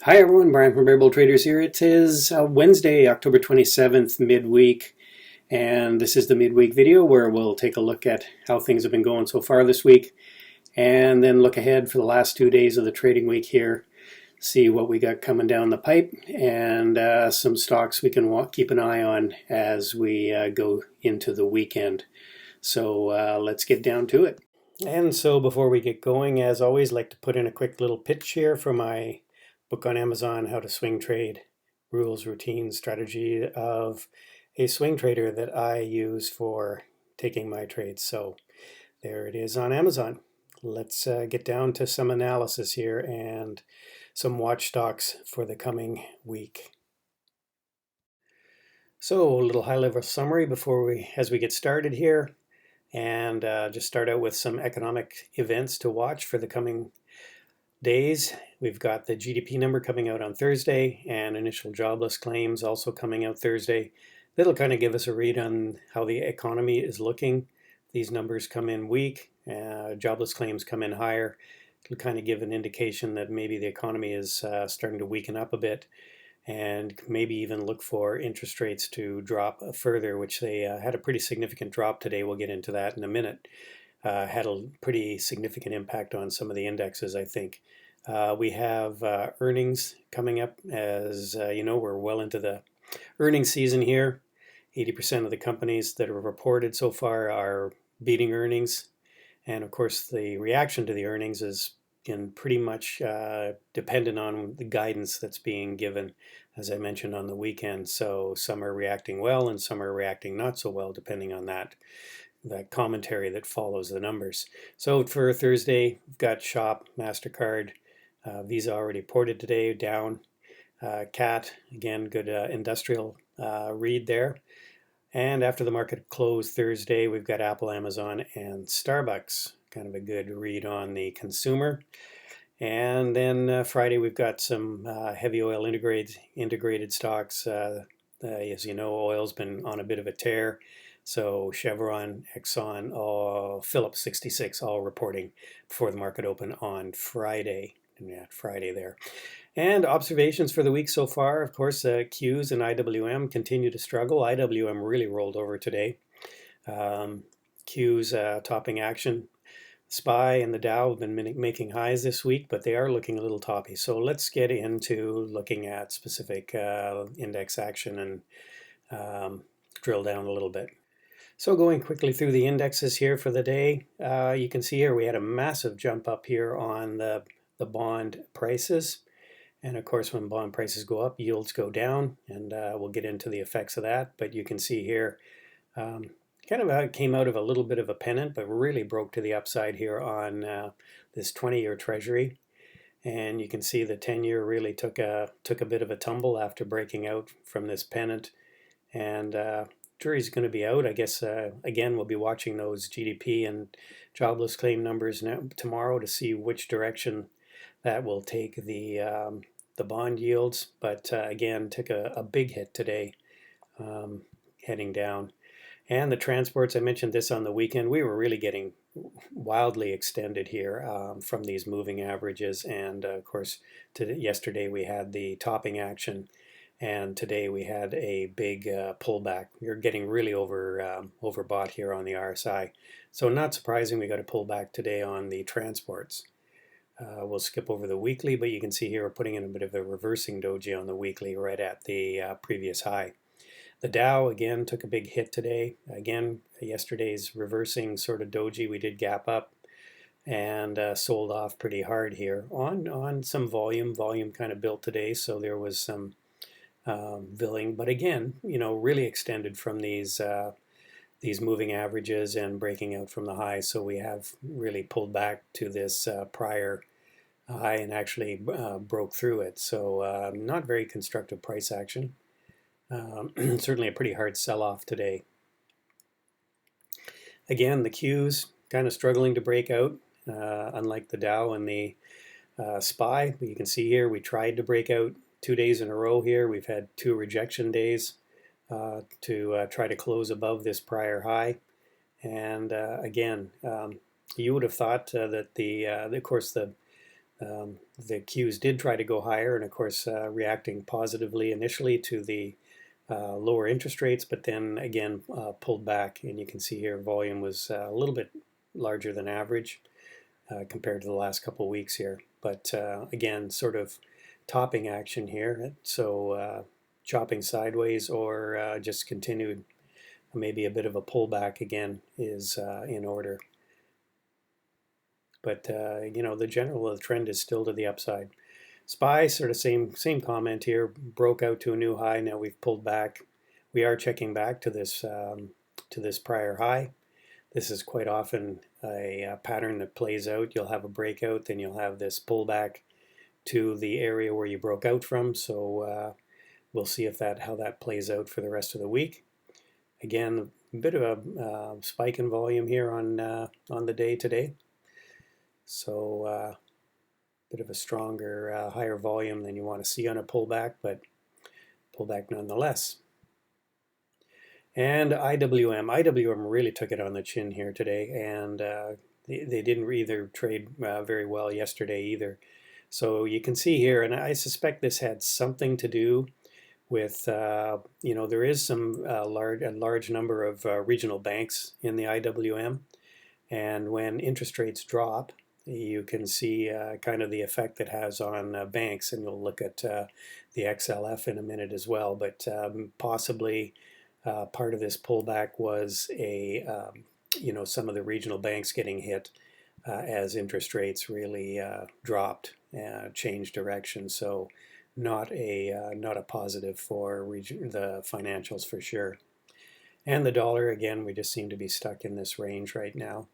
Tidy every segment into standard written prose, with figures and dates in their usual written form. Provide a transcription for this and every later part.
Hi everyone, Brian from Bearable Traders here. It is Wednesday, October 27th, midweek, and this is the midweek video where we'll take a look at how things have been going so far this week and then look ahead for the last 2 days of the trading week here, see what we got coming down the pipe and some stocks we can keep an eye on as we go into the weekend. So let's get down to it. And so before we get going, as always, I'd like to put in a quick little pitch here for my book on Amazon, How to Swing Trade, Rules, Routines, Strategy of a Swing Trader that I use for taking my trades. So there it is on Amazon. Let's get down to some analysis here and some watch stocks for the coming week. So a little high-level summary as we get started here, and just start out with some economic events to watch for the coming days. We've got the GDP number coming out on Thursday and initial jobless claims also coming out Thursday. That'll kind of give us a read on how the economy is looking. These numbers come in weak, jobless claims come in higher. It'll kind of give an indication that maybe the economy is starting to weaken up a bit, and maybe even look for interest rates to drop further, which they had a pretty significant drop today. We'll get into that in a minute. Had a pretty significant impact on some of the indexes, I think. We have earnings coming up. As you know, we're well into the earnings season here. 80% of the companies that are reported so far are beating earnings. And of course, the reaction to the earnings is pretty much dependent on the guidance that's being given, as I mentioned on the weekend. So some are reacting well and some are reacting not so well, depending on that commentary that follows the numbers. So for Thursday, we've got Shop, MasterCard, Visa already reported today, down. CAT, again, good industrial read there. And after the market closed Thursday, we've got Apple, Amazon, and Starbucks. Kind of a good read on the consumer. And then Friday, we've got some heavy oil integrated stocks. As you know, oil's been on a bit of a tear. So Chevron, Exxon, Phillips 66 all reporting before the market open on Friday. Yeah, Friday there. And observations for the week so far, of course, Qs and IWM continue to struggle. IWM really rolled over today. Qs topping action. SPY and the Dow have been making highs this week, but they are looking a little toppy. So let's get into looking at specific index action and drill down a little bit. So going quickly through the indexes here for the day, you can see here we had a massive jump up here on the bond prices. And of course, when bond prices go up, yields go down, and we'll get into the effects of that. But you can see here, kind of came out of a little bit of a pennant, but really broke to the upside here on this 20-year Treasury. And you can see the 10-year really took a bit of a tumble after breaking out from this pennant. And jury's going to be out. I guess, again, we'll be watching those GDP and jobless claim numbers tomorrow to see which direction that will take the bond yields. But again, took a big hit today, heading down. And the transports, I mentioned this on the weekend, we were really getting wildly extended here from these moving averages. And of course, yesterday we had the topping action. And today we had a big pullback. You're getting really overbought here on the RSI. So not surprising we got a pullback today on the transports. We'll skip over the weekly, but you can see here we're putting in a bit of a reversing doji on the weekly right at the previous high. The Dow, again, took a big hit today. Again, yesterday's reversing sort of doji, we did gap up and sold off pretty hard here on some volume. Volume kind of built today, so there was some billing, but again, really extended from these moving averages and breaking out from the high. So we have really pulled back to this prior high and actually broke through it. So not very constructive price action. Certainly a pretty hard sell-off today. Again, the Qs kind of struggling to break out, unlike the Dow and the SPY. You can see here we tried to break out 2 days in a row here. We've had 2 rejection days to try to close above this prior high. And again, you would have thought that of course, the the cues did try to go higher, and of course reacting positively initially to the lower interest rates, but then again pulled back, and you can see here volume was a little bit larger than average compared to the last couple of weeks here. But again, sort of topping action here, so chopping sideways or just continued, maybe a bit of a pullback again is in order. But you know, the general trend is still to the upside. SPY, sort of same comment here, broke out to a new high. Now we've pulled back. We are checking back to this prior high. This is quite often a pattern that plays out. You'll have a breakout, then you'll have this pullback to the area where you broke out from. So we'll see if how that plays out for the rest of the week. Again, a bit of a spike in volume here on the day today. So bit of a stronger, higher volume than you want to see on a pullback, but pullback nonetheless. And IWM really took it on the chin here today, and they didn't either trade very well yesterday either. So you can see here, and I suspect this had something to do with, you know, there is some large number of regional banks in the IWM, and when interest rates drop, you can see kind of the effect it has on banks, and we'll look at the XLF in a minute as well. But possibly part of this pullback was you know, some of the regional banks getting hit as interest rates really dropped, changed direction. So not a positive for the financials for sure. And the dollar, again, we just seem to be stuck in this range right now.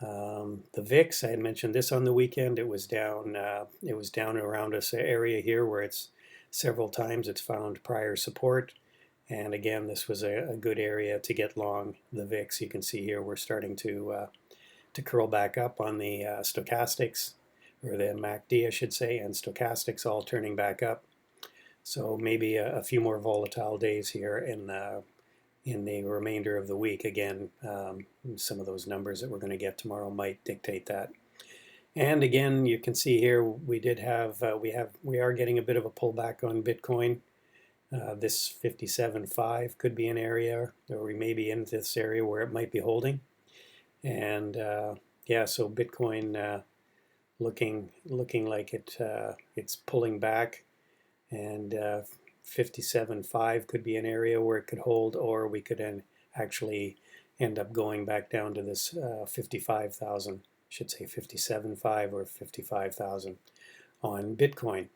The VIX, I had mentioned this on the weekend. It was down. It was down around this area here where it's several times it's found prior support. And again, this was a good area to get long the VIX. You can see here we're starting to curl back up on the stochastics, or the MACD, I should say, and stochastics all turning back up. So maybe a few more volatile days here in the remainder of the week. Again, some of those numbers that we're going to get tomorrow might dictate that. And again, you can see here we are getting a bit of a pullback on Bitcoin. This 57.5 could be an area, or we may be in this area where it might be holding. And yeah, so Bitcoin looking like it's pulling back, and 57.5 could be an area where it could hold, or we could actually end up going back down to this 55,000. Should say 57.5 or 55,000 on Bitcoin.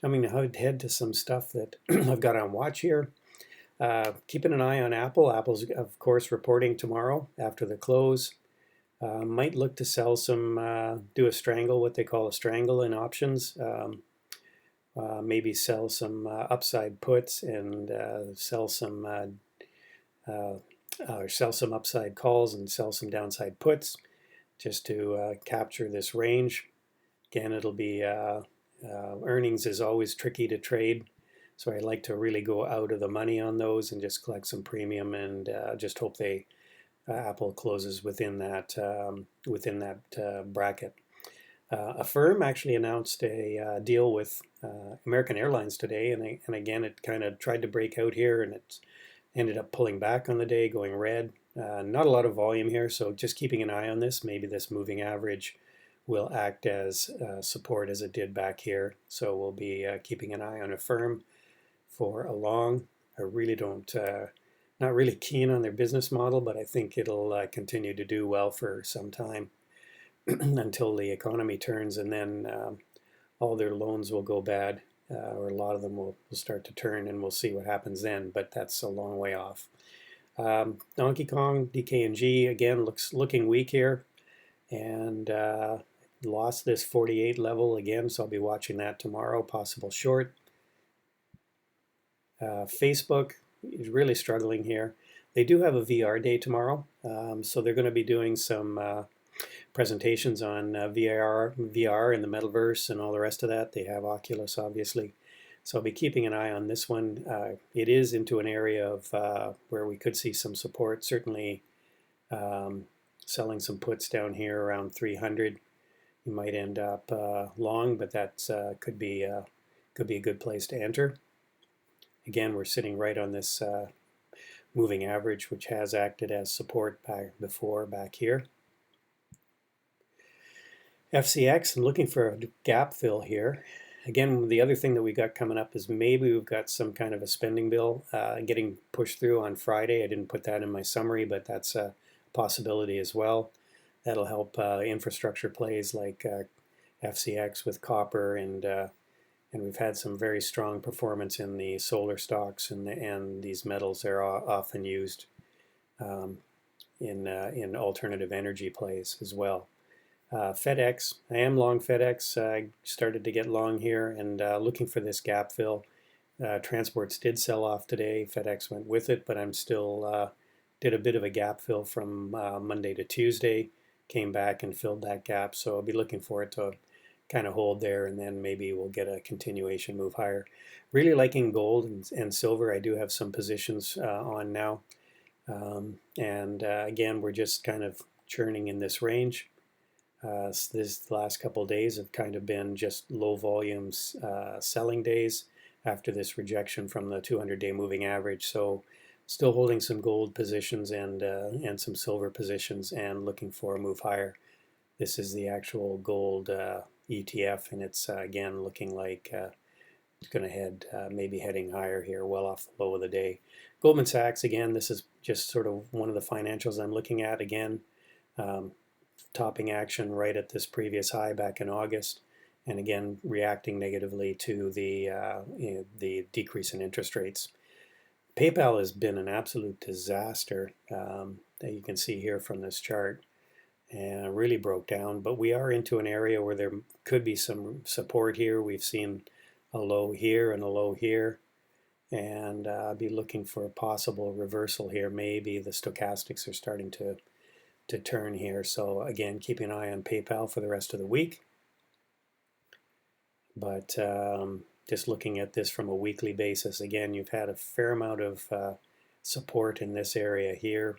Jumping ahead to some stuff that I've got on watch here. Keeping an eye on Apple. Apple's, of course, reporting tomorrow after the close. Might look to sell some, do a strangle, what they call a strangle in options. Maybe sell some upside puts and sell some upside calls and sell some downside puts, just to capture this range. Again, it'll be earnings is always tricky to trade, so I like to really go out of the money on those and just collect some premium and just hope Apple closes within that bracket. A firm actually announced a deal with American Airlines today, and again it kind of tried to break out here, and it ended up pulling back on the day, going red. Not a lot of volume here, so just keeping an eye on this. Maybe this moving average will act as support as it did back here. So we'll be keeping an eye on a firm for a long. I really not really keen on their business model, but I think it'll continue to do well for some time until the economy turns, and then all their loans will go bad, or a lot of them will start to turn, and we'll see what happens then, but that's a long way off. Donkey Kong, DKNG, again, looking weak here, and lost this 48 level again, so I'll be watching that tomorrow, possible short. Facebook is really struggling here. They do have a VR day tomorrow, so they're going to be doing some presentations on VR and the metaverse and all the rest of that. They have Oculus, obviously. So I'll be keeping an eye on this one. It is into an area of where we could see some support, certainly selling some puts down here around 300. You might end up long, but that could be a good place to enter. Again, we're sitting right on this moving average, which has acted as support back here. FCX, I'm looking for a gap fill here. Again, the other thing that we got coming up is maybe we've got some kind of a spending bill getting pushed through on Friday. I didn't put that in my summary, but that's a possibility as well. That'll help infrastructure plays like FCX with copper, and we've had some very strong performance in the solar stocks, and these metals are often used um, in alternative energy plays as well. FedEx, I am long FedEx. I started to get long here and looking for this gap fill. Transports did sell off today. FedEx went with it, but I'm still did a bit of a gap fill from Monday to Tuesday. Came back and filled that gap, so I'll be looking for it to kind of hold there, and then maybe we'll get a continuation move higher. Really liking gold and silver. I do have some positions on now, and again, we're just kind of churning in this range. This last couple of days have kind of been just low volumes selling days after this rejection from the 200-day moving average. So still holding some gold positions and some silver positions and looking for a move higher. This is the actual gold ETF, and it's again looking like it's going to head maybe heading higher here, well off the low of the day. Goldman Sachs, again, this is just sort of one of the financials I'm looking at again. Topping action right at this previous high back in August, and again reacting negatively to the decrease in interest rates. PayPal has been an absolute disaster that you can see here from this chart, and really broke down. But we are into an area where there could be some support here. We've seen a low here and a low here, and I'll be looking for a possible reversal here. Maybe the stochastics are starting to turn here. So again, keeping an eye on PayPal for the rest of the week. But just looking at this from a weekly basis, again, you've had a fair amount of support in this area here.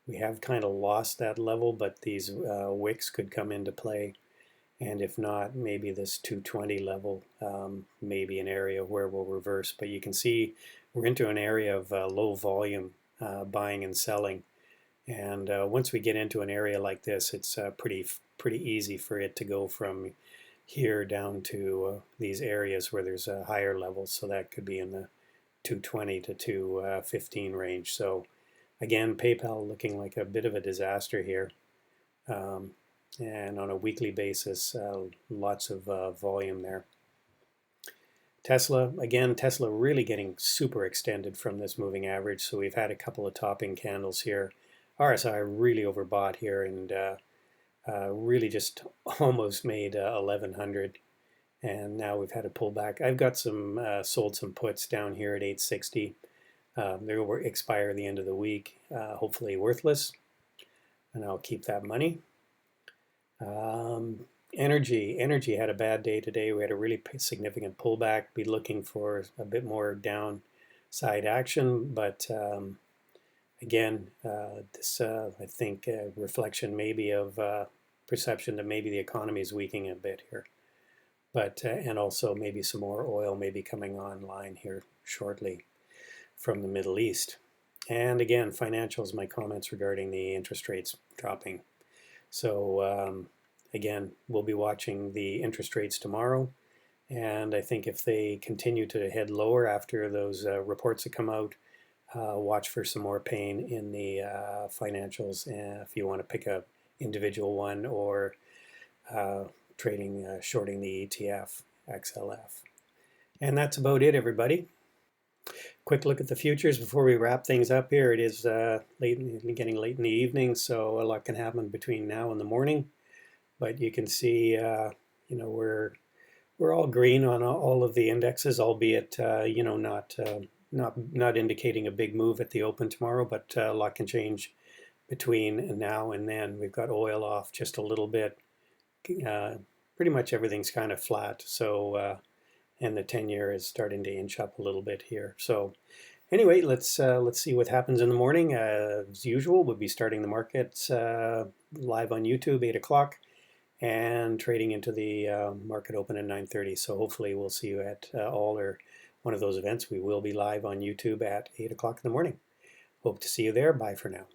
We have kind of lost that level, but these wicks could come into play. And if not, maybe this 220 level may be an area where we'll reverse. But you can see we're into an area of low volume buying and selling. And once we get into an area like this, it's pretty easy for it to go from here down to these areas where there's higher levels. So that could be in the 220 to 215 range. So again, PayPal looking like a bit of a disaster here. And on a weekly basis, lots of volume there. Tesla, again, Tesla really getting super extended from this moving average. So we've had a couple of topping candles here. RSI really overbought here and really just almost made 1100, and now we've had a pullback. I've got some sold some puts down here at 860. They will expire at the end of the week, hopefully worthless, and I'll keep that money. Energy had a bad day today. We had a really significant pullback. Be looking for a bit more downside action, but again, this I think reflection maybe of perception that maybe the economy is weakening a bit here, but and also maybe some more oil may be coming online here shortly from the Middle East. And again, financials, my comments regarding the interest rates dropping. So again, we'll be watching the interest rates tomorrow, and I think if they continue to head lower after those reports that come out, watch for some more pain in the financials if you want to pick a individual one or trading, shorting the ETF, XLF. And that's about it, everybody. Quick look at the futures before we wrap things up here. It is getting late in the evening, so a lot can happen between now and the morning. But you can see, we're all green on all of the indexes, albeit not indicating a big move at the open tomorrow, but a lot can change between now and then. We've got oil off just a little bit. Pretty much everything's kind of flat. So, and the 10-year is starting to inch up a little bit here. So, anyway, let's see what happens in the morning. As usual, we'll be starting the markets live on YouTube 8 o'clock, and trading into the market open at 9:30. So hopefully we'll see you at all or one of those events. We will be live on YouTube at 8 o'clock in the morning. Hope to see you there. Bye for now.